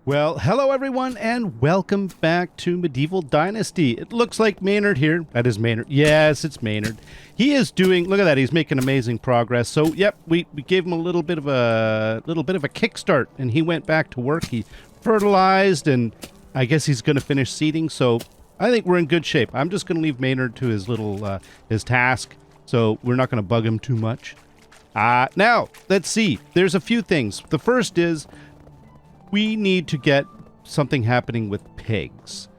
Well, hello everyone, and welcome back to Medieval Dynasty. It looks like Maynard here. That is Maynard. Yes, it's Maynard. He is doing. Look at that. He's making amazing progress. So, yep, we gave him a little bit of a kickstart, and he went back to work. He fertilized, and I guess he's going to finish seeding. So, I think we're in good shape. I'm just going to leave Maynard to his little his task. So we're not going to bug him too much. Now let's see. There's a few things. The first is, we need to get something happening with pigs.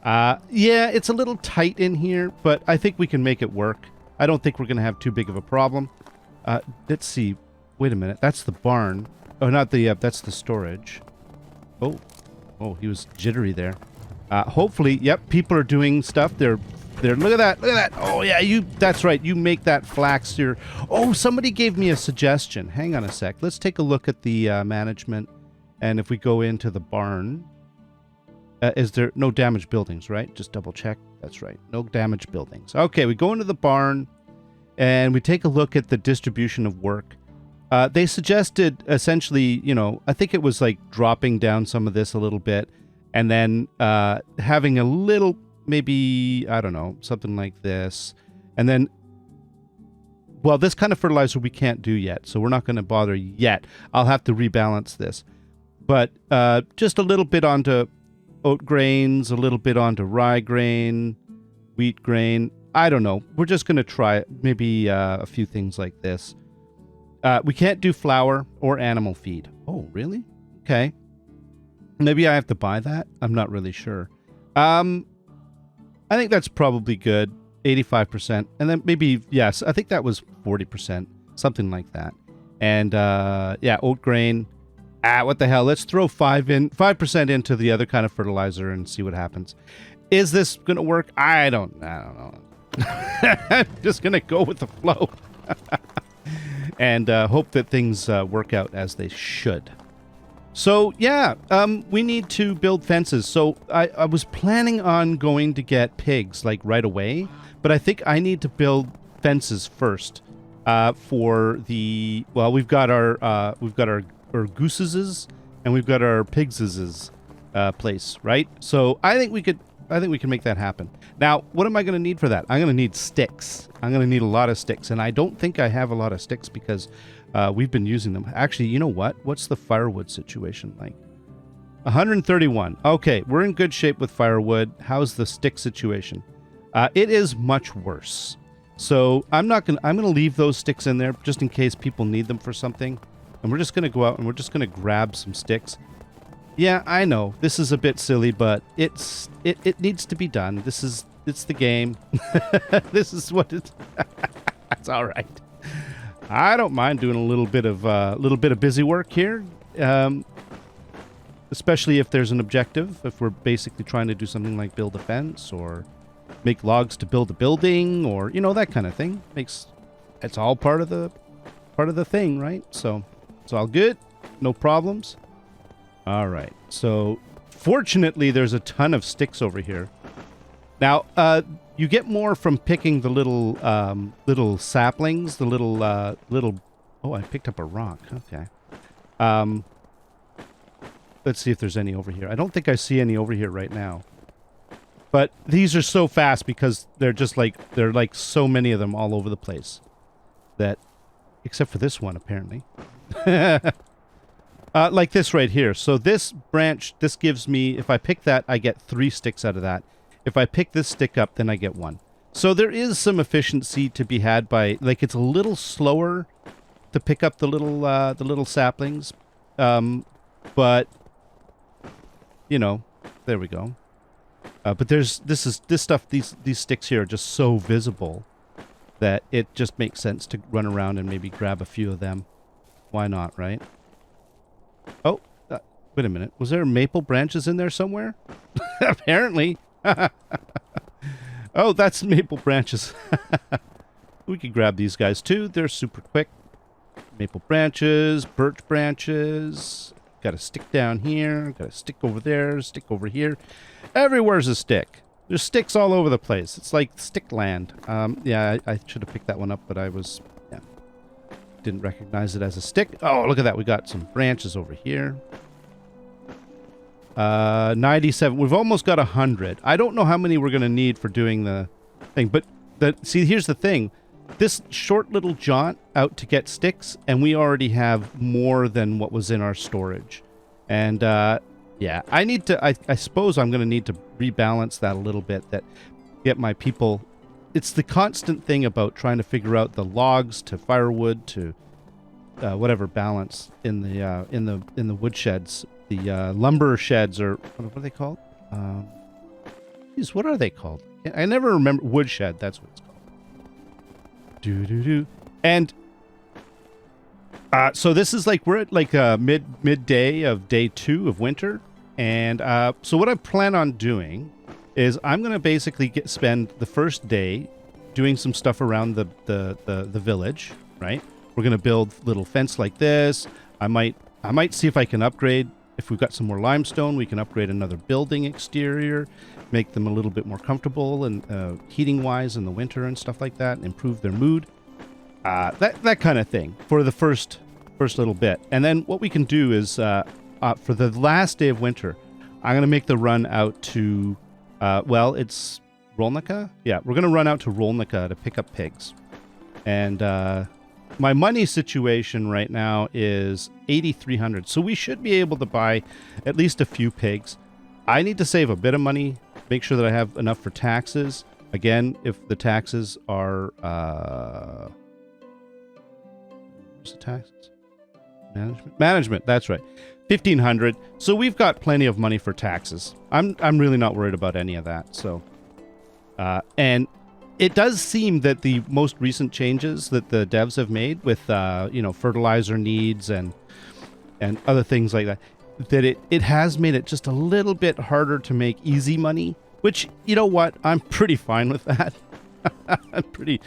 Yeah, it's a little tight in here, but I think we can make it work. I don't think we're going to have too big of a problem. Let's see. Wait a minute. That's the barn. Oh, not the, that's the storage. Oh, he was jittery there. Hopefully, yep, people are doing stuff. They're, look at that. Oh, yeah, that's right. You make that flax here. Oh, somebody gave me a suggestion. Hang on a sec. Let's take a look at the management. And if we go into the barn, is there no damaged buildings, right? Just double check. That's right. No damaged buildings. Okay, we go into the barn and we take a look at the distribution of work. They suggested essentially, I think it was like dropping down some of this a little bit and then having a little, maybe, I don't know, something like this. And then, well, this kind of fertilizer we can't do yet, so we're not going to bother yet. I'll have to rebalance this. But just a little bit onto oat grains, a little bit onto rye grain, wheat grain. I don't know. We're just going to try maybe a few things like this. We can't do flour or animal feed. Oh, really? Okay. Maybe I have to buy that. I'm not really sure. I think that's probably good. 85%. And then maybe, yes, I think that was 40%. Something like that. And yeah, oat grain. What the hell? Let's throw 5% into the other kind of fertilizer and see what happens. Is this going to work? I don't know. I'm just going to go with the flow and hope that things work out as they should. So, yeah, we need to build fences. So I was planning on going to get pigs like right away, but I think I need to build fences first for the, well, we've got our gooses and we've got our pigs' place, right? So I think we can make that happen. Now, what am I going to need for that? I'm going to need sticks. I'm going to need a lot of sticks, and I don't think I have a lot of sticks because we've been using them. Actually, you know what? What's the firewood situation like? 131. Okay, we're in good shape with firewood. How's the stick situation? It is much worse. So I'm going to leave those sticks in there just in case people need them for something. And we're just going to go out and we're just going to grab some sticks. Yeah, I know. This is a bit silly, but it needs to be done. It's the game. This is what it's That's all right. I don't mind doing a little bit of busy work here. Especially if there's an objective, if we're basically trying to do something like build a fence or make logs to build a building or that kind of thing. It's all part of the thing, right? So it's all good. No problems. All right. So fortunately, there's a ton of sticks over here. Now, you get more from picking the little saplings, the little. Oh, I picked up a rock. Okay. Let's see if there's any over here. I don't think I see any over here right now. But these are so fast because they're like so many of them all over the place. That, except for this one, apparently. Like this right here. So this branch, this gives me, if I pick that, I get 3 sticks out of that. If I pick this stick up, then I get 1. So there is some efficiency to be had by, like, it's a little slower to pick up the little saplings. But, there we go. But this stuff, these sticks here are just so visible that it just makes sense to run around and maybe grab a few of them. Why not, right? Oh, wait a minute. Was there maple branches in there somewhere? Apparently. Oh, that's maple branches. We could grab these guys too. They're super quick. Maple branches, birch branches. Got a stick down here. Got a stick over there. Stick over here. Everywhere's a stick. There's sticks all over the place. It's like stick land. Yeah, I should have picked that one up, but I was... didn't recognize it as a stick. Oh, look at that. We got some branches over here. 97. We've almost got 100. I don't know how many we're going to need for doing the thing, but see, here's the thing. This short little jaunt out to get sticks, and we already have more than what was in our storage. And, yeah, I need to, I suppose I'm going to need to rebalance that a little bit, that get my people. It's the constant thing about trying to figure out the logs to firewood to whatever balance in the wood sheds. The lumber sheds, or what are they called? Geez, what are they called? I never remember. Wood shed, that's what it's called. And so this is like, we're at like midday of day 2 of winter. And so what I plan on doing is I'm going to basically spend the first day doing some stuff around the village, right? We're going to build little fence like this. I might see if I can upgrade. If we've got some more limestone, we can upgrade another building exterior, make them a little bit more comfortable and heating-wise in the winter and stuff like that, and improve their mood. That kind of thing for the first little bit. And then what we can do is, for the last day of winter, I'm going to make the run out to, well, it's Rolnika? Yeah, we're going to run out to Rolnika to pick up pigs. And my money situation right now is 8,300. So we should be able to buy at least a few pigs. I need to save a bit of money, make sure that I have enough for taxes. Again, if the taxes are, what's the taxes? Management, that's right. 1,500. So we've got plenty of money for taxes. I'm really not worried about any of that. So, and it does seem that the most recent changes that the devs have made with, fertilizer needs and other things like that, that it has made it just a little bit harder to make easy money, which, you know what? I'm pretty fine with that. I'm pretty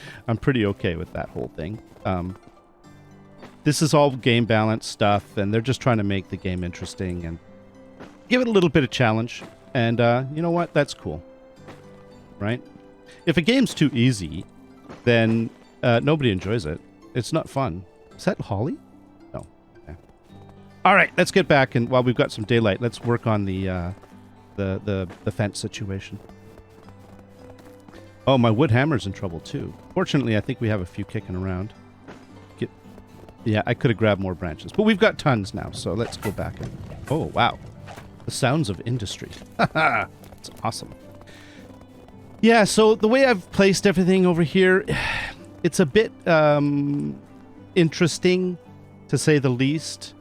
okay with that whole thing. This is all game balance stuff, and they're just trying to make the game interesting and give it a little bit of challenge. And you know what? That's cool. Right? If a game's too easy, then nobody enjoys it. It's not fun. Is that Holly? No. Okay. All right, let's get back, and while we've got some daylight, let's work on the fence situation. Oh, my wood hammer's in trouble too. Fortunately, I think we have a few kicking around. Yeah, I could have grabbed more branches, but we've got tons now, so let's go back and... Oh, wow. The sounds of industry. That's awesome. Yeah, so the way I've placed everything over here, it's a bit interesting, to say the least,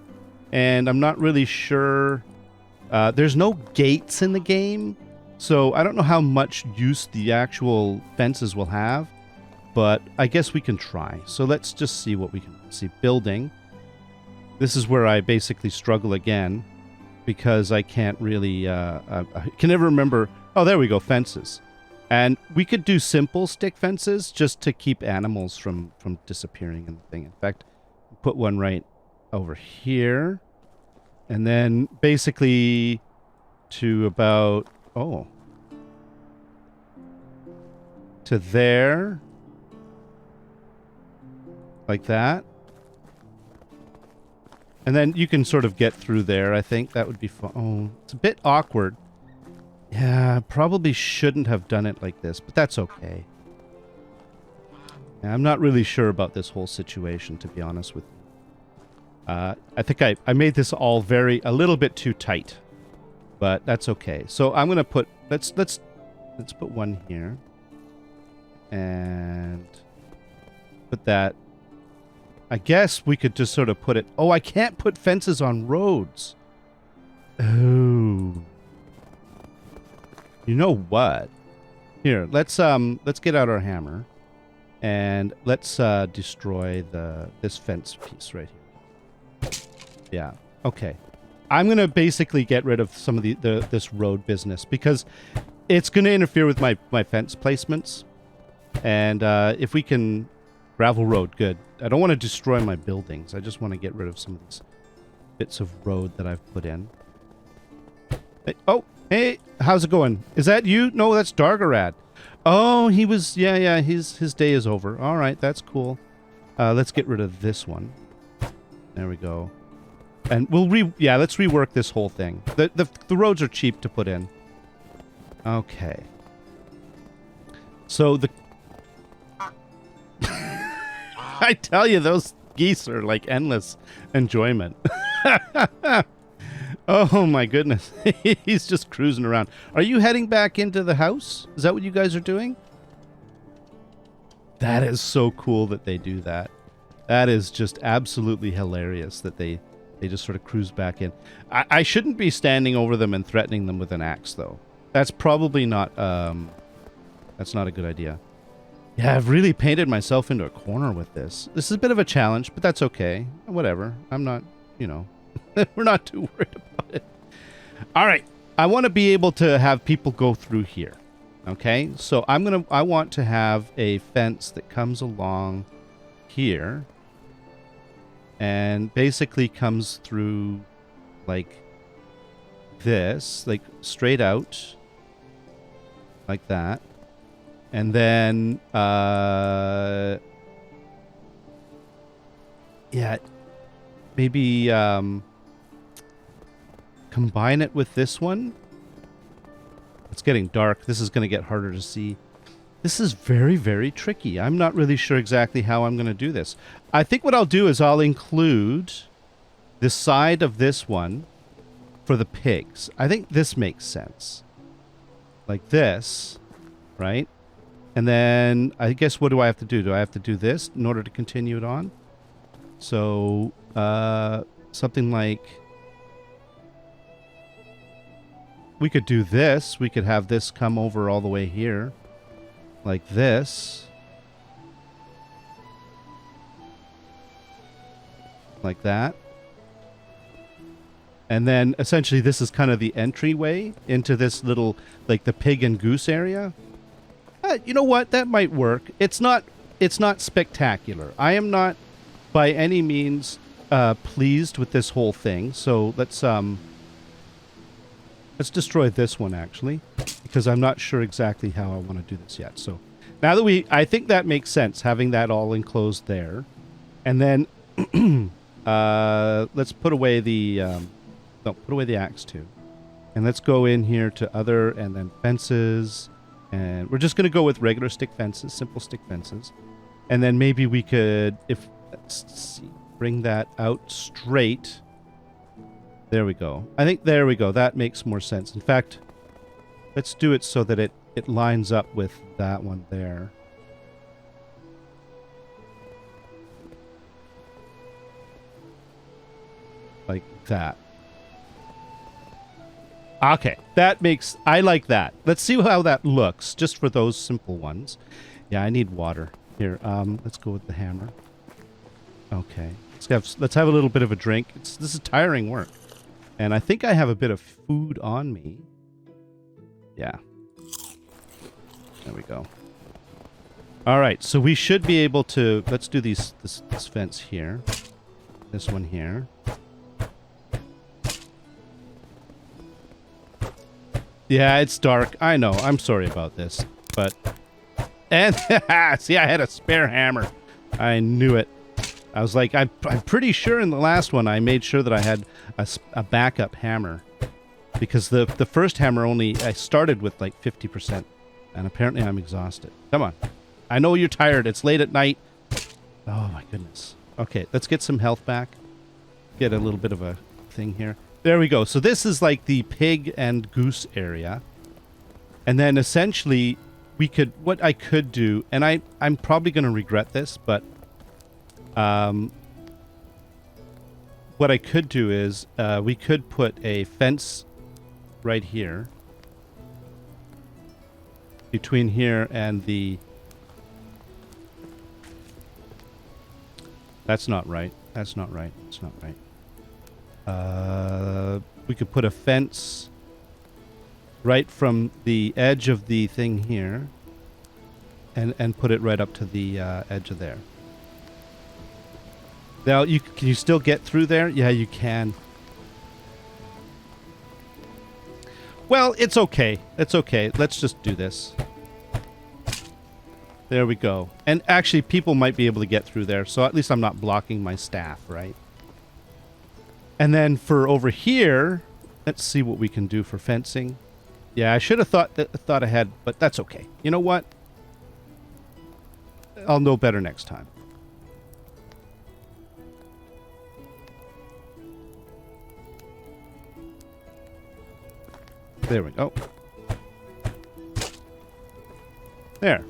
and I'm not really sure... there's no gates in the game, so I don't know how much use the actual fences will have. But I guess we can try. So let's just see what we can see. Building. This is where I basically struggle again, because I can't really... I can never remember... Oh, there we go. Fences. And we could do simple stick fences just to keep animals from disappearing in the thing. In fact, put one right over here. And then basically to about... Oh. To there... Like that. And then you can sort of get through there, I think. That would be fun. Oh, it's a bit awkward. Yeah, I probably shouldn't have done it like this, but that's okay. Yeah, I'm not really sure about this whole situation, to be honest with you. I think I made this all a little bit too tight, but that's okay. So I'm going to put... Let's put one here. And put that... I guess we could just sort of put it... Oh, I can't put fences on roads. Oh. You know what? Here, let's get out our hammer. And let's destroy this fence piece right here. Yeah, okay. I'm going to basically get rid of some of this road business, because it's going to interfere with my fence placements. And if we can... Gravel road, good. I don't want to destroy my buildings. I just want to get rid of some of these bits of road that I've put in. Hey, oh, hey, how's it going? Is that you? No, that's Dargarad. Oh, he was, yeah, his day is over. All right, that's cool. Let's get rid of this one. There we go. And yeah, let's rework this whole thing. The roads are cheap to put in. Okay. So I tell you, those geese are like endless enjoyment. Oh my goodness. He's just cruising around. Are you heading back into the house? Is that what you guys are doing? That is so cool that they do that. That is just absolutely hilarious that they just sort of cruise back in. I shouldn't be standing over them and threatening them with an axe, though. That's probably not, that's not a good idea. Yeah, I've really painted myself into a corner with this. This is a bit of a challenge, but that's okay. Whatever. I'm not, you know, we're not too worried about it. All right. I want to be able to have people go through here. Okay? So I want to have a fence that comes along here and basically comes through like this, like straight out like that. And then, yeah, maybe combine it with this one. It's getting dark. This is going to get harder to see. This is very, very tricky. I'm not really sure exactly how I'm going to do this. I think what I'll do is I'll include the side of this one for the pigs. I think this makes sense. Like this, right? And then, I guess, what do I have to do? Do I have to do this in order to continue it on? So, something like... We could do this. We could have this come over all the way here. Like this. Like that. And then, essentially, this is kind of the entryway into this little, like, the pig and goose area. You know what? That might work. It's not spectacular. I am not by any means pleased with this whole thing. So let's destroy this one actually, because I'm not sure exactly how I want to do this yet. So now that I think that makes sense, having that all enclosed there. And then let's put away the put away the axe too. And let's go in here to other and then fences. And we're just going to go with regular stick fences, simple stick fences. And then maybe we could, let's see, bring that out straight. There we go. I think there we go. That makes more sense. In fact, let's do it so that it lines up with that one there. Like that. Okay, I like that. Let's see how that looks, just for those simple ones. Yeah, I need water. Here, let's go with the hammer. Okay, let's have a little bit of a drink. This is tiring work. And I think I have a bit of food on me. Yeah. There we go. All right, so we should be able to, let's do this fence here. This one here. Yeah, it's dark. I know. I'm sorry about this. But... And... See, I had a spare hammer. I knew it. I was like, I'm pretty sure in the last one I made sure that I had a backup hammer. Because the first hammer I started with like 50%. And apparently I'm exhausted. Come on. I know you're tired. It's late at night. Oh my goodness. Okay, let's get some health back. Get a little bit of a thing here. There we go. So this is like the pig and goose area. And then essentially what I could do, and I'm probably going to regret this, but what I could do is we could put a fence right here between here and the... That's not right. That's not right. That's not right. We could put a fence right from the edge of the thing here and put it right up to the edge of there. Now, can you still get through there? Yeah, you can. Well, it's okay. It's okay. Let's just do this. There we go. And actually, people might be able to get through there, so at least I'm not blocking my staff, right? And then for over here, let's see what we can do for fencing. Yeah, I should have thought ahead, but that's okay. You know what? I'll know better next time. There we go. There.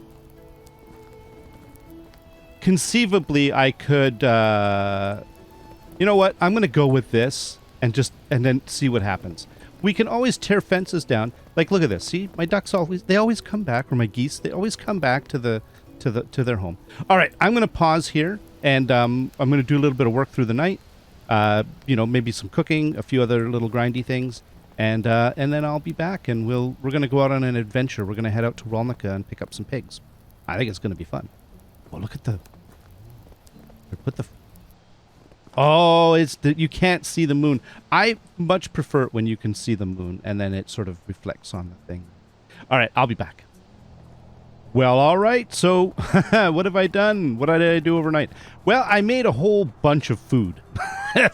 Conceivably, I could, you know what? I'm going to go with this and then see what happens. We can always tear fences down. Like, look at this. See, my ducks they always come back, or my geese, they always come back to their home. All right, I'm going to pause here, and I'm going to do a little bit of work through the night. You know, maybe some cooking, a few other little grindy things, and then I'll be back, and we're going to go out on an adventure. We're going to head out to Rolnika and pick up some pigs. I think it's going to be fun. Oh, look at oh, you can't see the moon. I much prefer it when you can see the moon, and then it sort of reflects on the thing. All right, I'll be back. Well, all right. So, what have I done? What did I do overnight? Well, I made a whole bunch of food.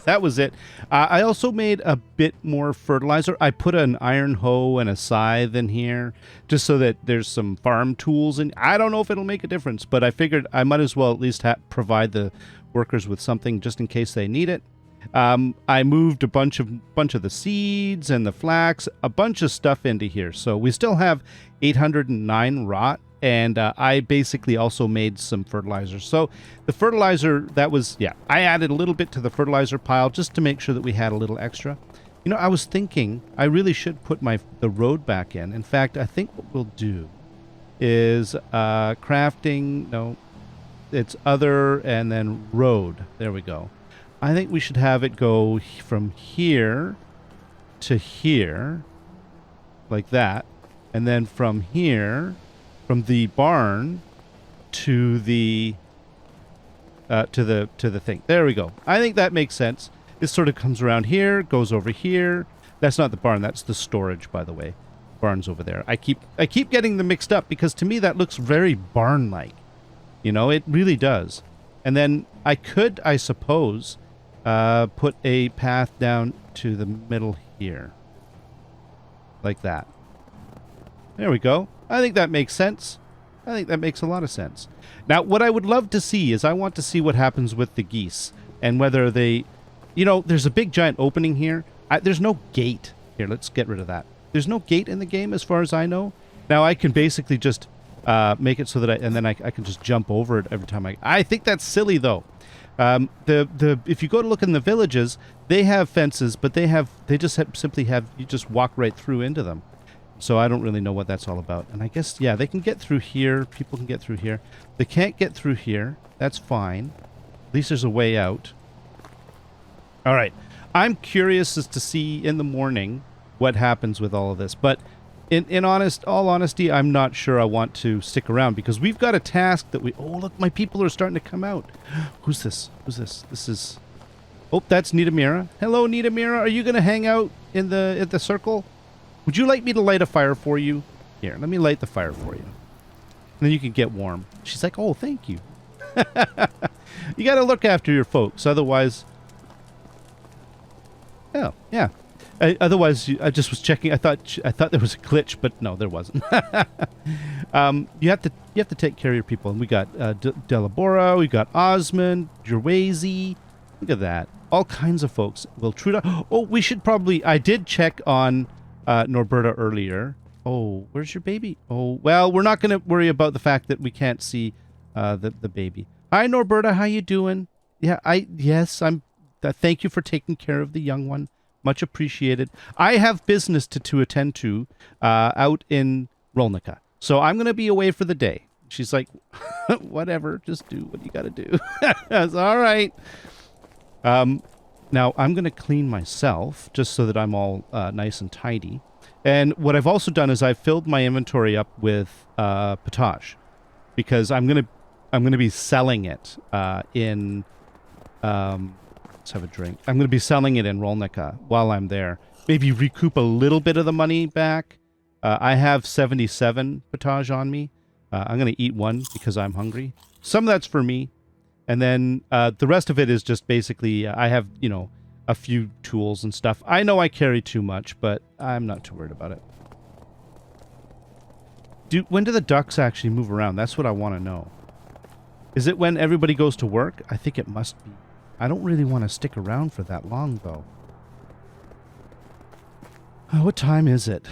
That was it. I also made a bit more fertilizer. I put an iron hoe and a scythe in here just so that there's some farm tools. And I don't know if it'll make a difference, but I figured I might as well at least provide the workers with something just in case they need it. I moved a bunch of the seeds and the flax, a bunch of stuff into here. So we still have 809 rot. And I basically also made some fertilizer. So the fertilizer, I added a little bit to the fertilizer pile just to make sure that we had a little extra. You know, I was thinking I really should put the road back in. In fact, I think what we'll do is crafting, no, it's other and then road. There we go. I think we should have it go from here to here, like that. And then from here, from the barn to the thing. There we go. I think that makes sense. This sort of comes around here, goes over here. That's not the barn. That's the storage, by the way. Barn's over there. I keep getting them mixed up because to me that looks very barn-like. You know, it really does. And then I could, I suppose, put a path down to the middle here, like that. There we go. I think that makes sense. I think that makes a lot of sense. Now, what I would love to see is I want to see what happens with the geese and whether they, you know, there's a big giant opening here. There's no gate here. Let's get rid of that. There's no gate in the game as far as I know. Now, I can basically just make it so that I can just jump over it every time I think that's silly though. If you go to look in the villages, they have fences, but they just simply have, you just walk right through into them. So I don't really know what that's all about. And I guess, yeah, they can get through here. People can get through here. They can't get through here. That's fine. At least there's a way out. All right. I'm curious as to see in the morning what happens with all of this. But in all honesty, I'm not sure I want to stick around because we've got a task that oh, look, my people are starting to come out. Who's this? Who's this? This is... Oh, that's Nitamira. Hello, Nitamira. Are you going to hang out at the circle? Would you like me to light a fire for you? Here, let me light the fire for you. And then you can get warm. She's like, oh, thank you. You got to look after your folks, otherwise... Oh, yeah. Otherwise, I just was checking. I thought there was a glitch, but no, there wasn't. You have to take care of your people. And we got Delabora, we got Osmond, Gerwazy. Look at that. All kinds of folks. Wiltruda. Oh, we should probably... I did check on... Norberta earlier. Oh, where's your baby? Oh, well, we're not going to worry about the fact that we can't see the baby. Hi, Norberta. How you doing? Yeah, I'm... thank you for taking care of the young one. Much appreciated. I have business to attend to out in Rolnika. So I'm going to be away for the day. She's like, whatever. Just do what you got to do. That's all right. Now, I'm going to clean myself just so that I'm all nice and tidy. And what I've also done is I've filled my inventory up with potage because I'm going to be selling it in... let's have a drink. I'm going to be selling it in Rolnika while I'm there. Maybe recoup a little bit of the money back. I have 77 potage on me. I'm going to eat one because I'm hungry. Some of that's for me. And then the rest of it is just basically, I have, you know, a few tools and stuff. I know I carry too much, but I'm not too worried about it. When do the ducks actually move around? That's what I want to know. Is it when everybody goes to work? I think it must be. I don't really want to stick around for that long, though. Oh, what time is it?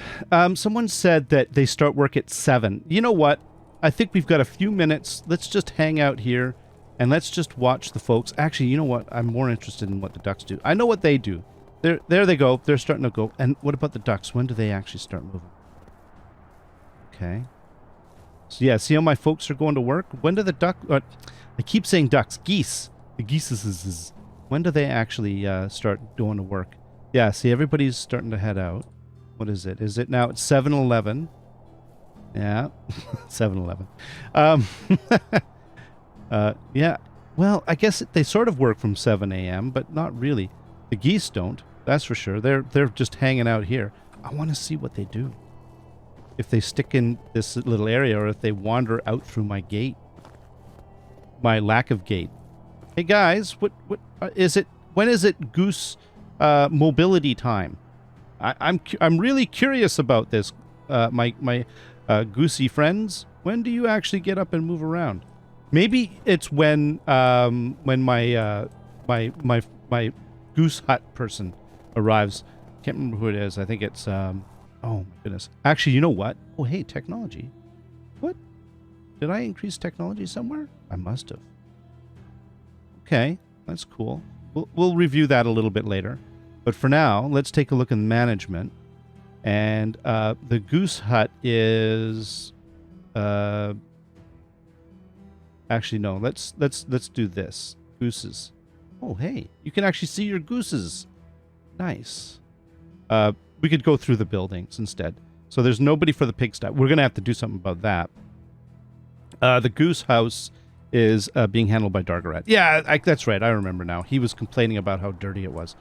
Someone said that they start work at 7. You know what? I think we've got a few minutes. Let's just hang out here, and let's just watch the folks. Actually, you know what? I'm more interested in what the ducks do. I know what they do. There they go. They're starting to go. And what about the ducks? When do they actually start moving? Okay. So yeah, see how my folks are going to work? When do the duck... I keep saying ducks. Geese. The geese is... When do they actually start going to work? Yeah, see, everybody's starting to head out. What is it? Is it now? It's 7-11. Yeah. 7-11. Yeah. Well, I guess they sort of work from 7 a.m., but not really. The geese don't. That's for sure. They're just hanging out here. I want to see what they do. If they stick in this little area or if they wander out through my gate. My lack of gate. Hey guys, what is it? When is it goose mobility time? I'm really curious about this. My goosey friends. When do you actually get up and move around? Maybe it's when my goose hut person arrives. Can't remember who it is. I think it's oh my goodness. Actually, you know what? Oh hey, technology. What? Did I increase technology somewhere? I must have. Okay, that's cool. We'll review that a little bit later. But for now, let's take a look at management. And the goose hut is actually no, let's do this. Gooses. Oh hey, you can actually see your gooses. Nice. We could go through the buildings instead. So there's nobody for the pigsty. We're gonna have to do something about that. The goose house is being handled by Dargarat. Yeah, that's right. I remember now. He was complaining about how dirty it was.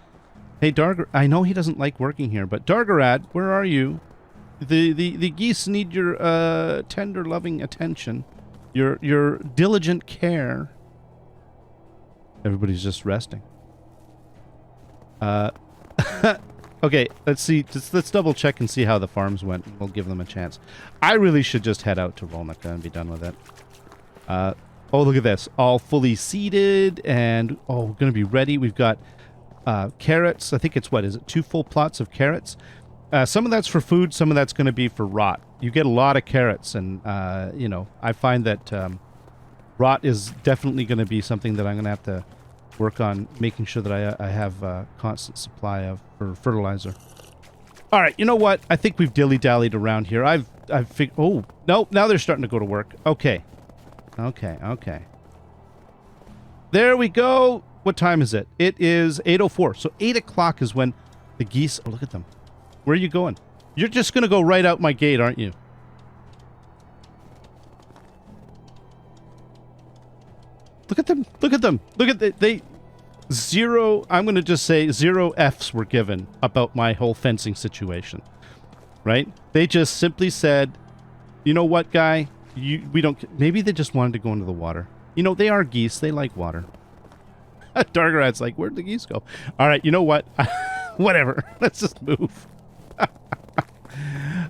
Hey, Dargarat, I know he doesn't like working here, but Dargarat, where are you? The geese need your tender, loving attention. Your diligent care. Everybody's just resting. Okay, let's see. Let's double check and see how the farms went. We'll give them a chance. I really should just head out to Rolnika and be done with it. Oh, look at this. All fully seeded and, oh, we're going to be ready. We've got carrots. I think it's, what is it, 2 full plots of carrots? Some of that's for food. Some of that's going to be for rot. You get a lot of carrots, and, you know, I find that rot is definitely going to be something that I'm going to have to work on, making sure that I have a constant supply of for fertilizer. All right, you know what? I think we've dilly-dallied around here. I've figured... Oh, no, now they're starting to go to work. Okay. Okay. There we go. What time is it? It is 8:04. So 8 o'clock is when the geese... Oh, look at them. Where are you going? You're just going to go right out my gate, aren't you? Look at them. Look at them. Look at they zero... I'm going to just say 0 Fs were given about my whole fencing situation. Right? They just simply said, you know what, guy? We don't... Maybe they just wanted to go into the water. You know, they are geese. They like water. Dargarat's like, where'd the geese go? All right, you know what? Whatever. Let's just move.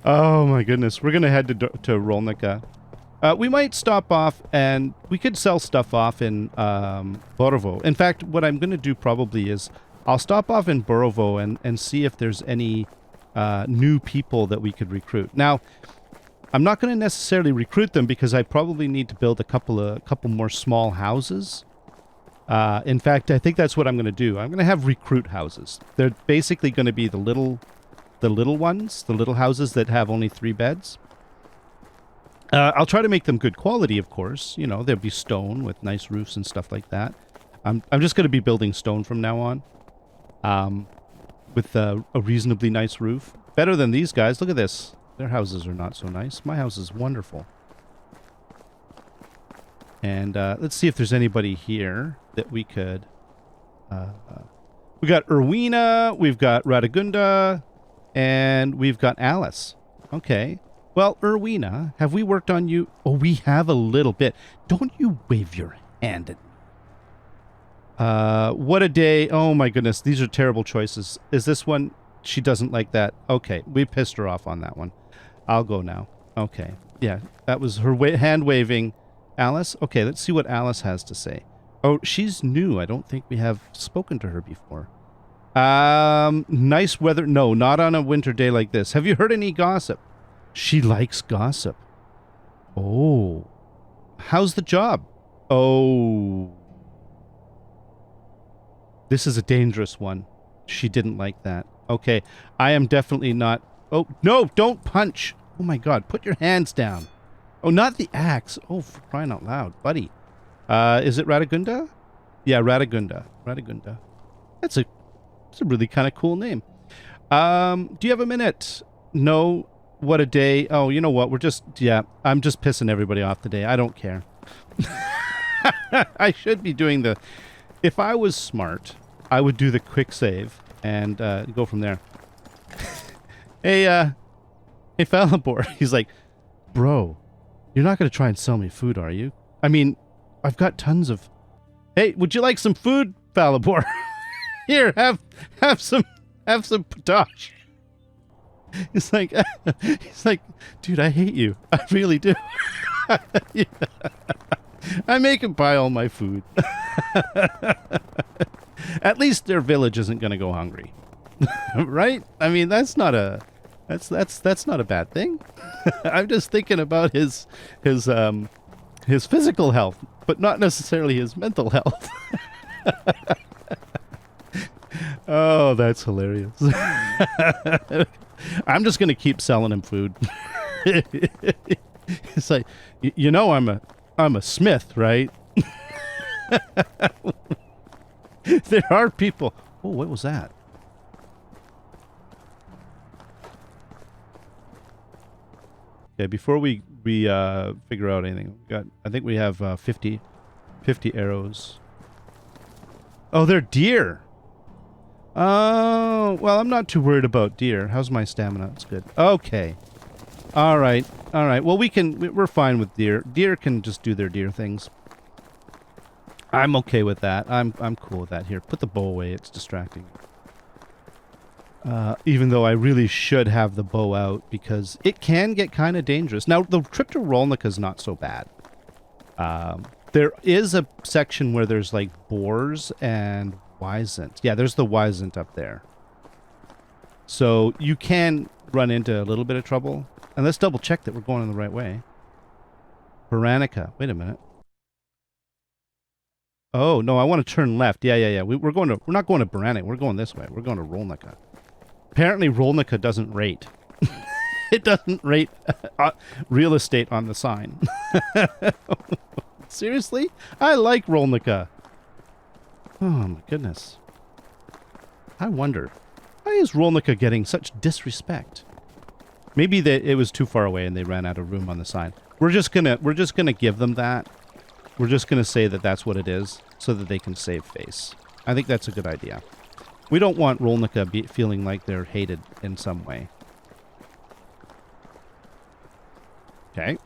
Oh, my goodness. We're going to head to Rolnika. We might stop off, and we could sell stuff off in Borovo. In fact, what I'm going to do probably is I'll stop off in Borovo and see if there's any new people that we could recruit. Now, I'm not going to necessarily recruit them because I probably need to build a couple more small houses. In fact, I think that's what I'm going to do. I'm going to have recruit houses. They're basically going to be the little ones, the little houses that have only 3 beds. I'll try to make them good quality, of course. You know, they'll be stone with nice roofs and stuff like that. I'm just going to be building stone from now on, with a reasonably nice roof. Better than these guys. Look at this. Their houses are not so nice. My house is wonderful. And let's see if there's anybody here that we could... we got Erwina, we've got Radagunda, and we've got Alice. Okay. Well, Erwina, have we worked on you? Oh, we have a little bit. Don't you wave your hand at me. What a day. Oh my goodness. These are terrible choices. Is this one? She doesn't like that. Okay. We pissed her off on that one. I'll go now. Okay. Yeah. That was her hand waving. Alice? Okay. Let's see what Alice has to say. Oh, she's new. I don't think we have spoken to her before. Nice weather. No, not on a winter day like this. Have you heard any gossip? She likes gossip. Oh. How's the job? Oh. This is a dangerous one. She didn't like that. Okay. I am definitely not... Oh, no, don't punch. Oh my God. Put your hands down. Oh, not the axe. Oh, for crying out loud. Buddy. Is it Radagunda? Yeah, Radagunda. Radagunda. That's a really kind of cool name. Do you have a minute? No. What a day. Oh, you know what? We're just... Yeah, I'm just pissing everybody off today. I don't care. I should be doing the... If I was smart, I would do the quick save and go from there. Hey, Falibor. He's like, bro, you're not going to try and sell me food, are you? I mean, I've got tons of... Hey, would you like some food, Falibor? Here, have some potage. He's like, dude, I hate you. I really do. Yeah. I make him buy all my food. At least their village isn't going to go hungry, right? I mean, that's not a bad thing. I'm just thinking about his physical health, but not necessarily his mental health. Oh, that's hilarious. I'm just going to keep selling him food. It's like, you know, I'm a smith, right? There are people. Oh, what was that? Okay, before we figure out anything, I think we have 50 arrows. Oh, they're deer. Oh, well, I'm not too worried about deer. How's my stamina? It's good. Okay. All right. All right. Well, we're fine with deer. Deer can just do their deer things. I'm okay with that. I'm cool with that. Here, put the bow away. It's distracting. Even though I really should have the bow out because it can get kind of dangerous. Now, the trip to Rolnika is not so bad. There is a section where there's like boars and Wisent. Yeah, there's the Wisent up there. So you can run into a little bit of trouble. And let's double check that we're going in the right way. Borovo. Wait a minute. Oh, no, I want to turn left. Yeah. We're not going to Borovo. We're going this way. We're going to Rolnika. Apparently Rolnika doesn't rate. It doesn't rate real estate on the sign. Seriously? I like Rolnika. Oh my goodness. I wonder, why is Rolnika getting such disrespect? Maybe it was too far away and they ran out of room on the sign. We're just gonna give them that. We're just gonna say that that's what it is, so that they can save face. I think that's a good idea. We don't want Rolnika feeling like they're hated in some way. Okay.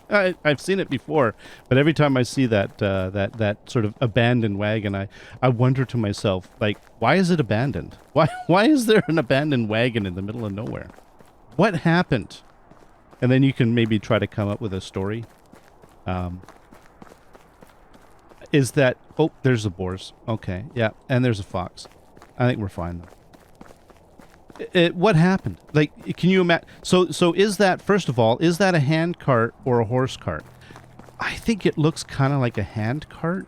I've seen it before, but every time I see that sort of abandoned wagon, I wonder to myself, like, why is it abandoned? Why is there an abandoned wagon in the middle of nowhere? What happened? And then you can maybe try to come up with a story. Is that... Oh, there's the boars. Okay, yeah, and there's a fox. I think we're fine, though. What happened? Like, can you imagine? So is that, first of all, is that a hand cart or a horse cart? I think it looks kind of like a hand cart,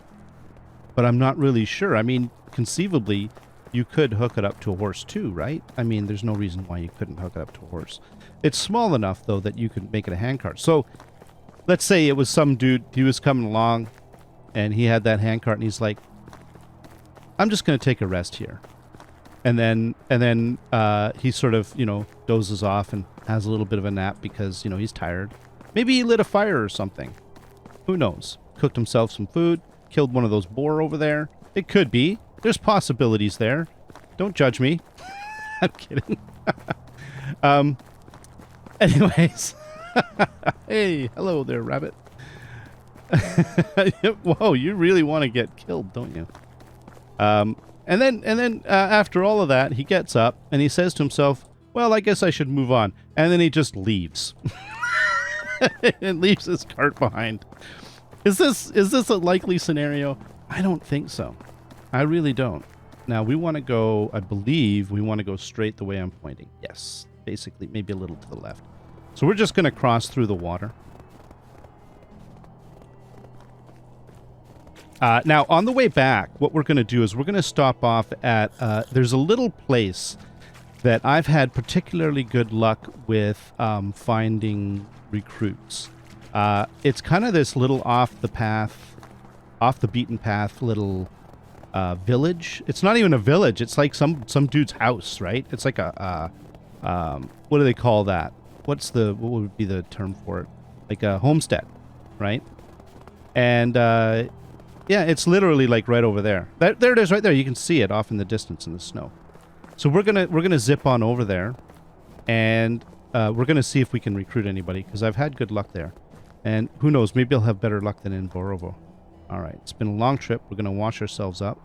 but I'm not really sure. I mean, conceivably, you could hook it up to a horse too, right? I mean, there's no reason why you couldn't hook it up to a horse. It's small enough, though, that you could make it a hand cart. So let's say it was some dude, he was coming along, and he had that hand cart, and he's like, I'm just going to take a rest here. And then he sort of, you know, dozes off and has a little bit of a nap because, you know, he's tired. Maybe he lit a fire or something. Who knows? Cooked himself some food, killed one of those boar over there. It could be. There's possibilities there. Don't judge me. I'm kidding. Anyways. Hey, hello there, rabbit. Whoa, you really want to get killed, don't you? And then after all of that, he gets up and he says to himself, well, I guess I should move on. And then he just leaves. And leaves his cart behind. Is this a likely scenario? I don't think so. I really don't. Now, we want to go, I believe, we want to go straight the way I'm pointing. Yes, basically, maybe a little to the left. So we're just going to cross through the water. Now, on the way back, what we're going to do is we're going to stop off at, there's a little place that I've had particularly good luck with finding recruits. It's kind of this little off the beaten path little village. It's not even a village. It's like some dude's house, right? It's like a what do they call that? What would be the term for it? Like a homestead, right? And yeah, it's literally like right over there. There it is, right there. You can see it off in the distance in the snow. So we're gonna zip on over there, and we're gonna see if we can recruit anybody because I've had good luck there, and who knows, maybe I'll have better luck than in Borovo. All right, it's been a long trip. We're gonna wash ourselves up.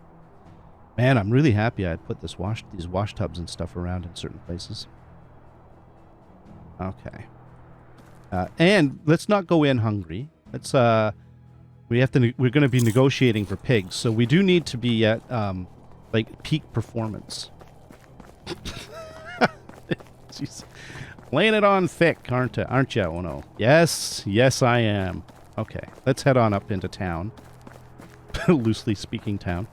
Man, I'm really happy I put these wash tubs and stuff around in certain places. Okay, and let's not go in hungry. Let's we're going to be negotiating for pigs, so we do need to be at like peak performance. Jeez. Laying it on thick, aren't you, Ono? Yes, I am. Okay, let's head on up into town. Loosely speaking, town.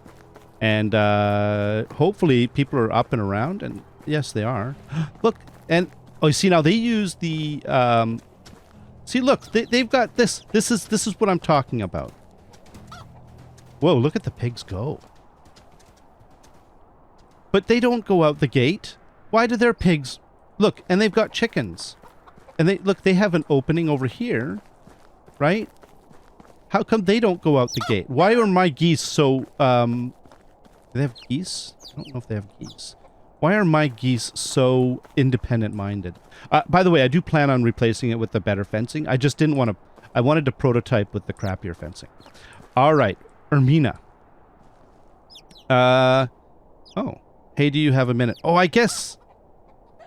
And hopefully people are up and around, and yes, they are. Look, and oh, you see now they use the see, look, they've got this. This is what I'm talking about. Whoa, look at the pigs go. But they don't go out the gate. Why do their pigs... Look, and they've got chickens. And they have an opening over here, right? How come they don't go out the gate? Why are my geese so... do they have geese? I don't know if they have geese. Why are my geese so independent-minded? By the way, I do plan on replacing it with the better fencing. I just didn't want to... I wanted to prototype with the crappier fencing. All right, Ermina. Oh. Hey, do you have a minute? Oh, I guess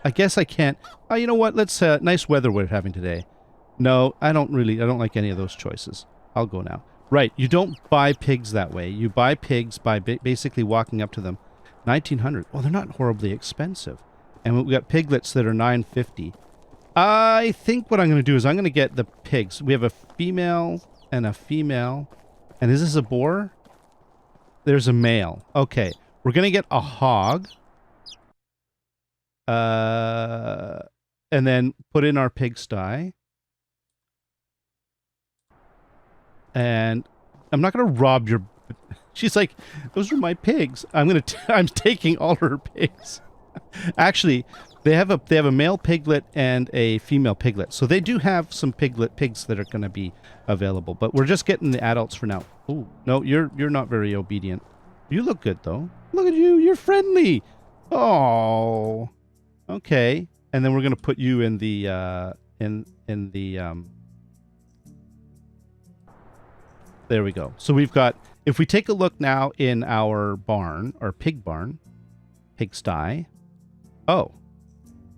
I can't. Oh, you know what? Let's, nice weather we're having today. No, I don't like any of those choices. I'll go now. Right, you don't buy pigs that way. You buy pigs by basically walking up to them. 1900. Oh, they're not horribly expensive. And we got piglets that are $9.50. I think what I'm going to do is I'm going to get the pigs. We have a female and a female. And is this a boar? There's a male. Okay. We're going to get a hog. And then put in our pigsty. And I'm not going to rob your... She's like, those are my pigs. I'm taking all her pigs. Actually, they have a male piglet and a female piglet. So they do have some pigs that are going to be available, but we're just getting the adults for now. Oh, no, you're not very obedient. You look good though. Look at you. You're friendly. Oh. Okay. And then we're going to put you in the there we go. So we've got, if we take a look now in our barn, our pig barn, pigsty. Oh,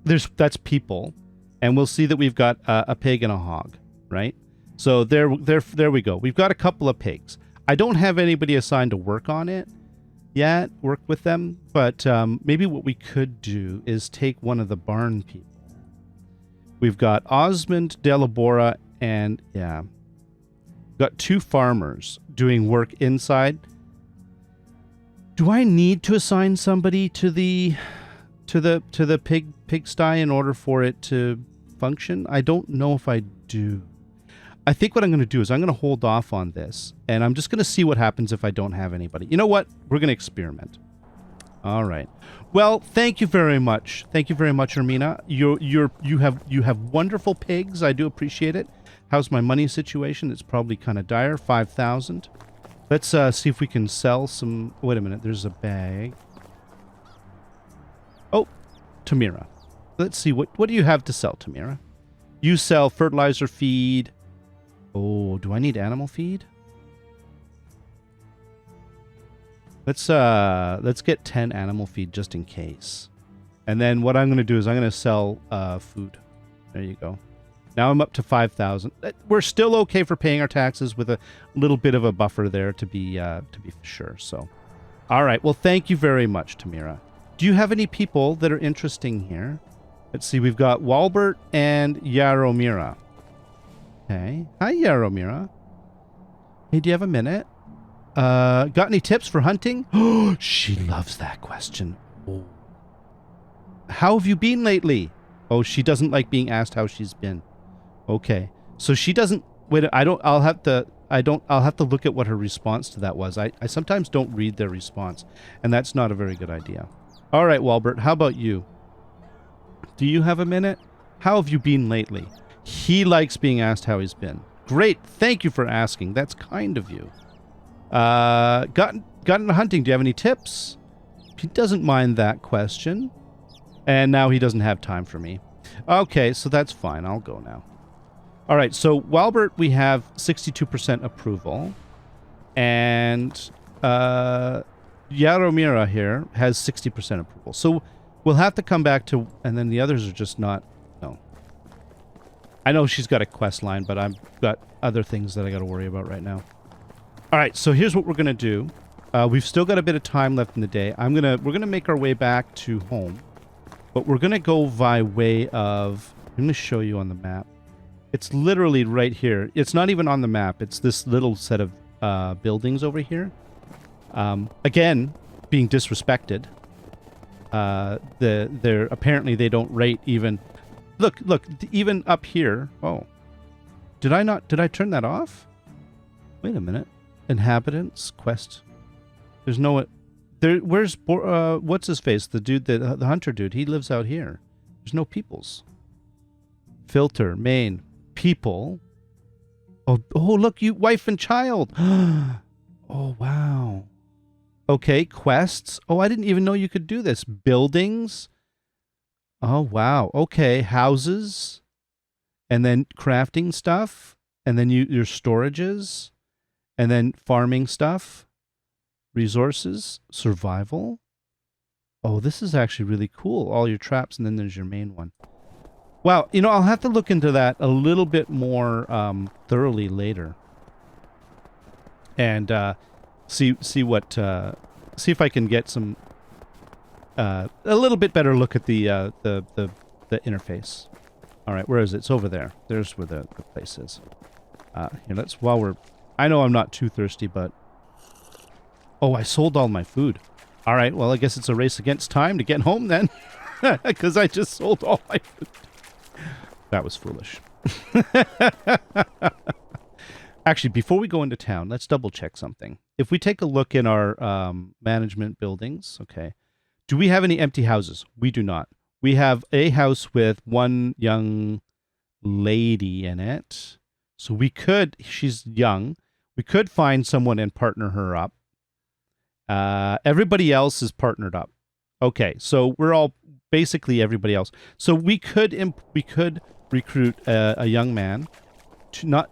that's people, and we'll see that we've got a pig and a hog, right? So there we go. We've got a couple of pigs. I don't have anybody assigned to work on it yet, work with them, but maybe what we could do is take one of the barn people. We've got Osmond, Delabora, and yeah, got two farmers doing work inside. Do I need to assign somebody to the pigsty in order for it to function? I don't know if I do. I think what I'm going to do is I'm going to hold off on this, and I'm just going to see what happens if I don't have anybody. You know what? We're going to experiment. All right. Well, thank you very much. Thank you very much, Ermina. You have wonderful pigs. I do appreciate it. How's my money situation? It's probably kind of dire. 5,000. Let's see if we can sell some... Wait a minute. There's a bag. Oh, Tamira. Let's see. What do you have to sell, Tamira? You sell fertilizer, feed, Oh, do I need animal feed? Let's get 10 animal feed just in case. And then what I'm going to do is I'm going to sell food. There you go. Now I'm up to 5,000. We're still okay for paying our taxes with a little bit of a buffer there to be for sure. So, all right. Well, thank you very much, Tamira. Do you have any people that are interesting here? Let's see. We've got Walbert and Yaromira. Okay. Hi, Yaromira. Hey, do you have a minute? Got any tips for hunting? Oh, she loves that question. Oh. How have you been lately? Oh, she doesn't like being asked how she's been. Okay. So she doesn't wait, I'll have to look at what her response to that was. I sometimes don't read their response, and that's not a very good idea. All right, Walbert, how about you? Do you have a minute? How have you been lately? He likes being asked how he's been. Great. Thank you for asking. That's kind of you. Got into hunting. Do you have any tips? He doesn't mind that question. And now he doesn't have time for me. Okay, so that's fine. I'll go now. All right, so Walbert, we have 62% approval. And Yaromira here has 60% approval. So we'll have to come back to... And then the others are just not... No. I know she's got a quest line, but I've got other things that I got to worry about right now. All right, so here's what we're going to do. We've still got a bit of time left in the day. We're going to make our way back to home. But we're going to go by way of... I'm going to show you on the map. It's literally right here. It's not even on the map. It's this little set of buildings over here. Again, being disrespected. Apparently they don't rate even... Look, even up here... Oh. Did I turn that off? Wait a minute. Inhabitants, quest. There's no... Where's what's his face? The dude, the hunter dude. He lives out here. There's no peoples. Filter, main, people. Oh, look, you wife and child. Oh, wow. Okay, quests. Oh, I didn't even know you could do this. Buildings. Oh, wow. Okay, houses, and then crafting stuff, and then your storages, and then farming stuff. Resources, survival. Oh, this is actually really cool. All your traps, and then there's your main one. Wow, I'll have to look into that a little bit more thoroughly later, and see if I can get some a little bit better look at the interface. All right, where is it? It's over there. There's where the place is. Here, I know I'm not too thirsty, but. Oh, I sold all my food. All right, well, I guess it's a race against time to get home then. Because I just sold all my food. That was foolish. Actually, before we go into town, let's double check something. If we take a look in our management buildings, okay, do we have any empty houses? We do not. We have a house with one young lady in it. So she's young. We could find someone and partner her up. Everybody else is partnered up. Okay, so we're all basically everybody else. So we could recruit a young man, not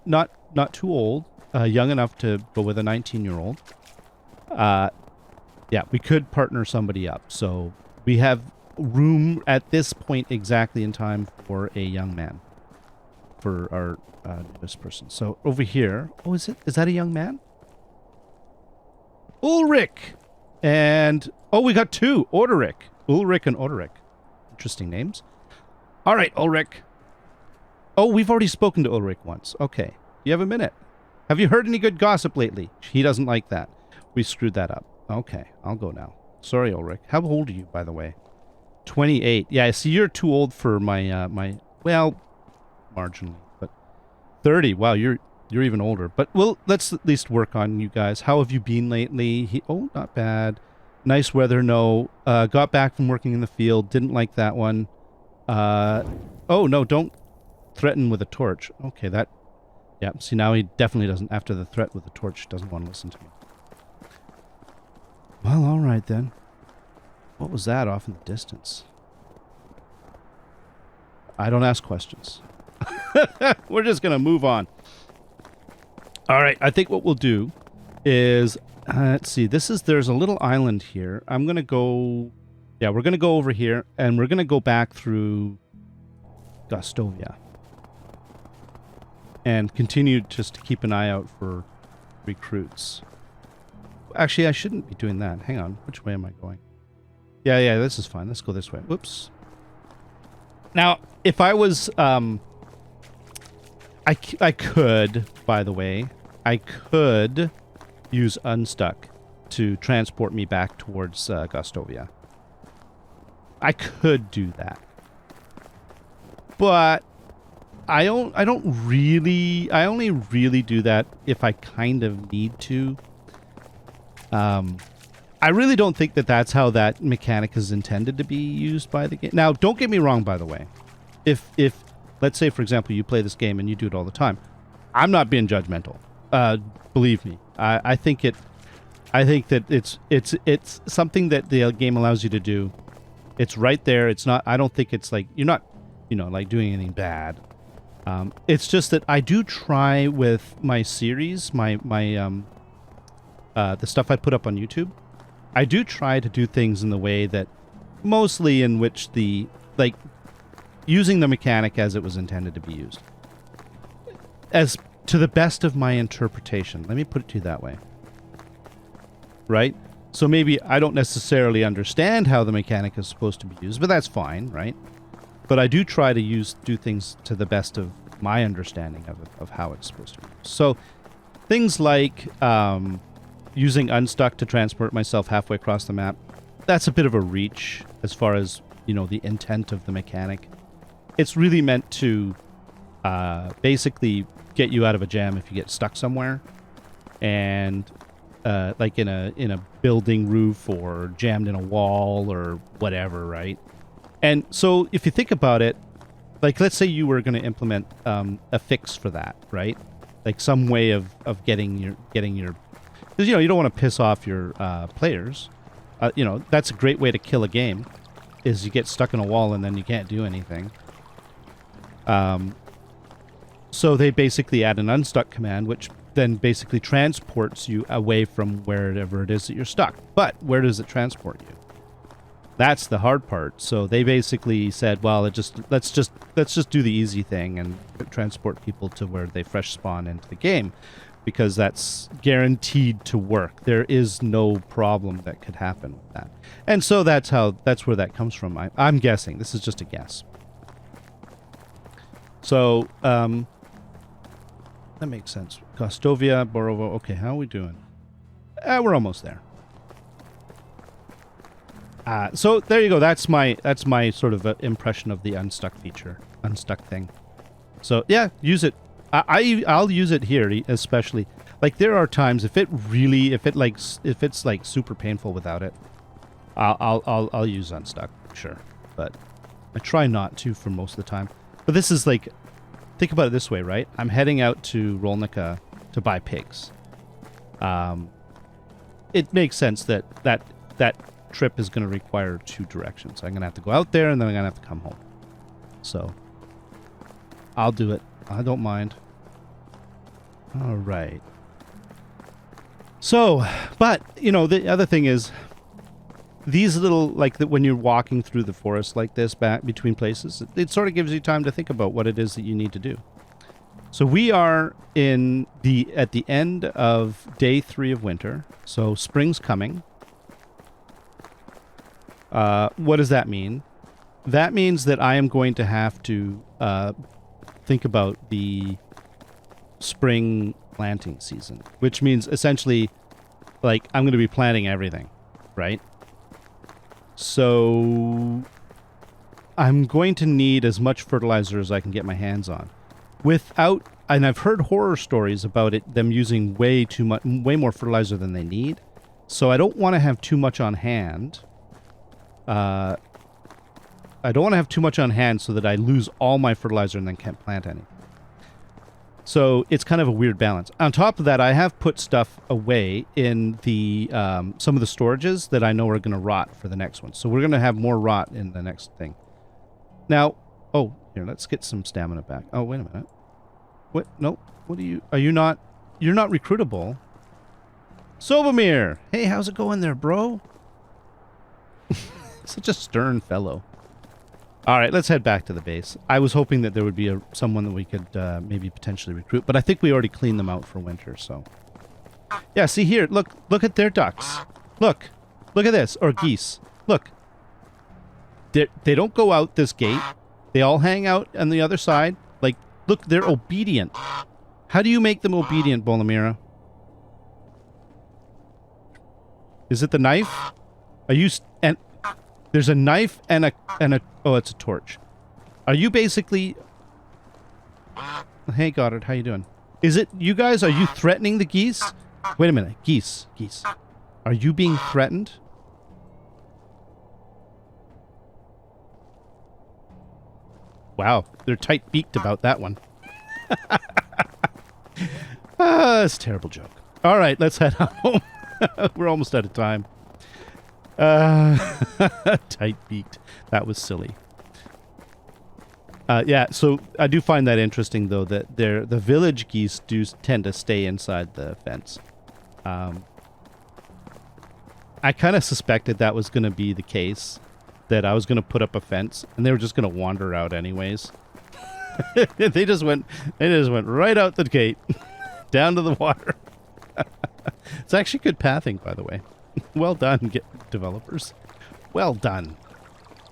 too old, young enough to go with a 19-year-old. Yeah, we could partner somebody up. So we have room at this point exactly in time for a young man for our newest person. So over here, is that a young man? Ulrich! And, we got two. Ulrich and Oderic. Interesting names. All right, Ulrich. Oh, we've already spoken to Ulrich once. Okay. You have a minute. Have you heard any good gossip lately? He doesn't like that. We screwed that up. Okay, I'll go now. Sorry, Ulrich. How old are you, by the way? 28. Yeah, I see you're too old for my well, marginally, but 30. Wow, you're even older. But let's at least work on you guys. How have you been lately? Not bad. Nice weather, no. Got back from working in the field. Didn't like that one. Oh, no, don't threaten with a torch. Okay, yeah, see, now he definitely doesn't, after the threat with the torch, doesn't want to listen to me. Well, all right then. What was that off in the distance? I don't ask questions. We're just going to move on. All right, I think what we'll do is, let's see, there's a little island here. I'm going to go, yeah, we're going to go over here, and we're going to go back through Gostovia. And continue just to keep an eye out for recruits. Actually, I shouldn't be doing that. Hang on, which way am I going? Yeah, this is fine. Let's go this way. Whoops. Now, if I was, I could, by the way, I could use Unstuck to transport me back towards Gostovia. I could do that. But I only really do that if I kind of need to. I really don't think that that's how that mechanic is intended to be used by the game. Now, don't get me wrong, by the way. If let's say, for example, you play this game and you do it all the time, I'm not being judgmental. Believe me, I think that it's something that the game allows you to do. It's right there. It's not. I don't think it's like you're not, like doing anything bad. It's just that I do try with my series, the stuff I put up on YouTube. I do try to do things in the way that, mostly in which using the mechanic as it was intended to be used. As to the best of my interpretation. Let me put it to you that way. Right? So maybe I don't necessarily understand how the mechanic is supposed to be used, but that's fine, right? But I do try to do things to the best of my understanding of how it's supposed to be used. So things like using Unstuck to transport myself halfway across the map, that's a bit of a reach as far as, the intent of the mechanic. It's really meant to basically get you out of a jam if you get stuck somewhere. And like in a building roof or jammed in a wall or whatever, right? And so if you think about it, like let's say you were going to implement a fix for that, right? Like some way of getting your because you don't want to piss off your players. That's a great way to kill a game, is you get stuck in a wall and then you can't do anything. So they basically add an Unstuck command, which then basically transports you away from wherever it is that you're stuck. But where does it transport you? That's the hard part. So they basically said, well, let's just do the easy thing and transport people to where they fresh spawn into the game, because that's guaranteed to work. There is no problem that could happen with that. And so that's where that comes from. I'm guessing. This is just a guess. So that makes sense. Gostovia, Borovo. Okay, how are we doing? We're almost there. So there you go. That's my sort of impression of the Unstuck feature, Unstuck thing. So yeah, use it. I'll use it here, especially. Like there are times if it's like super painful without it, I'll use Unstuck, sure. But I try not to for most of the time. But this is like, think about it this way, right? I'm heading out to Rolnika to buy pigs. It makes sense that trip is going to require two directions. I'm going to have to go out there and then I'm going to have to come home. So I'll do it. I don't mind. All right. So, but, the other thing is, these little, when you're walking through the forest like this, back between places, it sort of gives you time to think about what it is that you need to do. So we are at the end of day 3 of winter. So spring's coming. What does that mean? That means that I am going to have to think about the spring planting season, which means essentially, I'm going to be planting everything, right? So I'm going to need as much fertilizer as I can get my hands on. And I've heard horror stories about them using way more fertilizer than they need. So I don't want to have too much on hand. I don't want to have too much on hand so that I lose all my fertilizer and then can't plant any. So it's kind of a weird balance. On top of that, I have put stuff away in the some of the storages that I know are going to rot for the next one. So we're going to have more rot in the next thing. Now, here, let's get some stamina back. Oh, wait a minute. What? No. What are you not? you're not recruitable. Sobomir! Hey, how's it going there, bro? Such a stern fellow. Alright, let's head back to the base. I was hoping that there would be someone that we could maybe potentially recruit, but I think we already cleaned them out for winter, so... Yeah, see here, look at their ducks. Look at this, or geese. Look. They don't go out this gate. They all hang out on the other side. Like, look, they're obedient. How do you make them obedient, Bolomira? Is it the knife? Are you... and there's a knife and a... oh, it's a torch. Are you basically... Hey, Goddard, how you doing? Is it... You guys, are you threatening the geese? Wait a minute. Geese. Are you being threatened? Wow, they're tight-beaked about that one. That's a terrible joke. All right, let's head home. We're almost out of time. Tight-beaked. That was silly. Yeah, so I do find that interesting, though, that the village geese do tend to stay inside the fence. I kind of suspected that was going to be the case, that I was going to put up a fence, and they were just going to wander out anyways. They just went right out the gate, down to the water. It's actually good pathing, by the way. Well done, developers. Well done.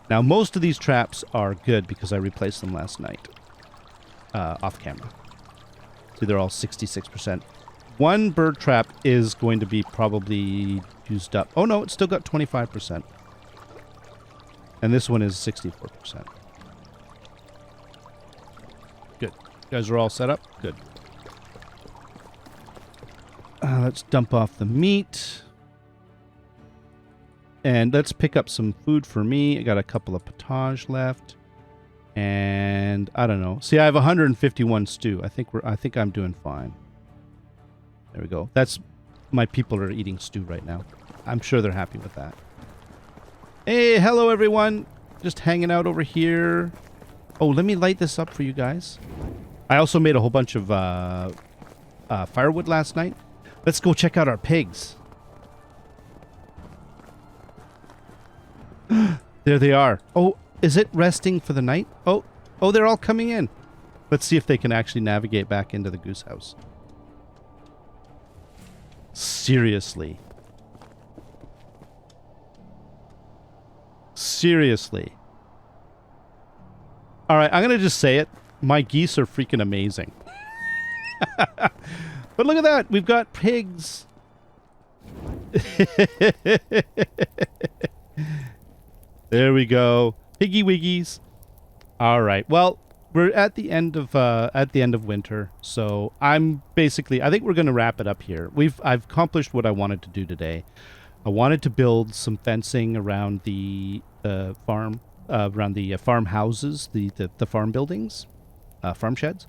Now, most of these traps are good because I replaced them last night. Off camera. See, they're all 66%. One bird trap is going to be probably used up. Oh, no, it's still got 25%. And this one is 64%. Good. You guys are all set up? Good. Let's dump off the meat. And let's pick up some food for me. I got a couple of potage left. And I don't know. See, I have 151 stew. I think I'm doing fine. There we go. That's my people are eating stew right now. I'm sure they're happy with that. Hey, hello everyone. Just hanging out over here. Oh, let me light this up for you guys. I also made a whole bunch of firewood last night. Let's go check out our pigs. There they are. Oh, is it resting for the night? Oh, they're all coming in. Let's see if they can actually navigate back into the goose house. Seriously. Seriously. All right, I'm going to just say it. My geese are freaking amazing. But look at that. We've got pigs. There we go. Piggy wiggies. All right. Well, we're at the end of winter, so I think we're going to wrap it up here. I've accomplished what I wanted to do today. I wanted to build some fencing around the farm, around the farmhouses, the farm buildings, farm sheds,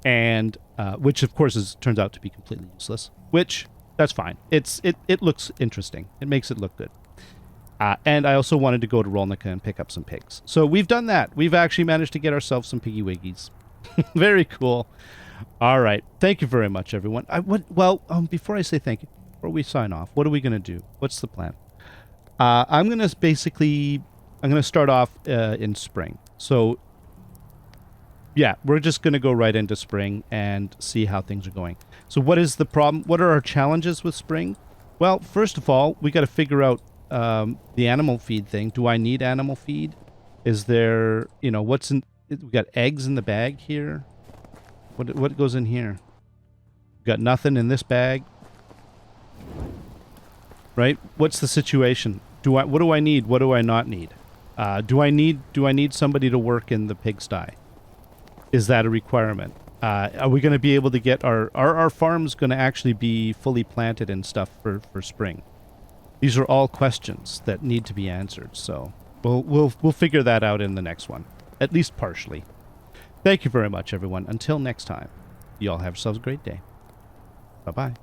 and which of course turns out to be completely useless. Which that's fine. It looks interesting. It makes it look good. And I also wanted to go to Rolnika and pick up some pigs. So we've done that. We've actually managed to get ourselves some piggy wiggies. Very cool. All right. Thank you very much, everyone. Before I say thank you, before we sign off, what are we going to do? What's the plan? I'm going to start off in spring. So, yeah, we're just going to go right into spring and see how things are going. So what is the problem? What are our challenges with spring? Well, first of all, we got to figure out the animal feed thing. Do I need animal feed? Is there, we got eggs in the bag here. What goes in here? Got nothing in this bag. Right? What's the situation? What do I need? What do I not need? Do I need somebody to work in the pigsty? Is that a requirement? Are we going to be able to get our farms going to actually be fully planted and stuff for spring? These are all questions that need to be answered, so we'll figure that out in the next one, at least partially. Thank you very much, everyone. Until next time, you all have yourselves a great day. Bye-bye.